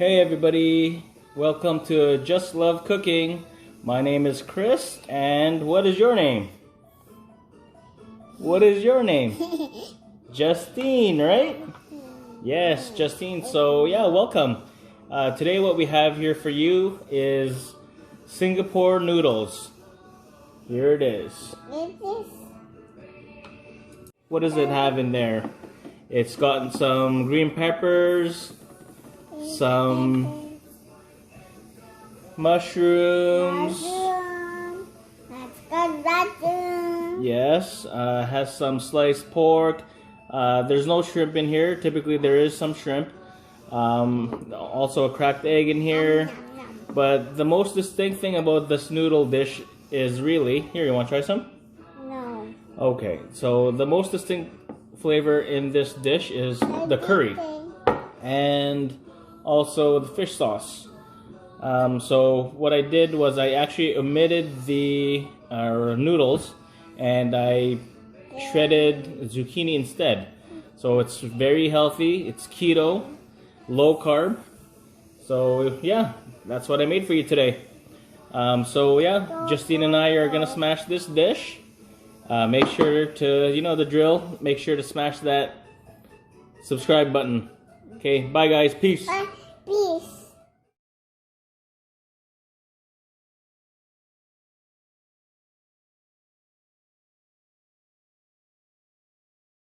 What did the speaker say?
Hey everybody, welcome to Just Love Cooking. My name is Chris, and what is your name? What is your name? Justine, right? Yes, Justine. So yeah, welcome. Today what we have here for you is Singapore noodles. Here it is. What does it have in there? It's got some green peppers, some mushrooms. Yes, has some sliced pork. There's no shrimp in here. Typically there is some shrimp. Also a cracked egg in here. But the most distinct thing about this noodle dish is really... Here, you want to try some? No. Okay, so the most distinct flavor in this dish is the curry. And also the fish sauce. So what I did was I actually omitted the noodles and I shredded zucchini instead. So it's very healthy, it's keto, low carb. So yeah, that's what I made for you today. So yeah, Justine and I are gonna smash this dish. Make sure to, you know the drill, make sure to smash that subscribe button. Okay, bye guys, peace. Peace.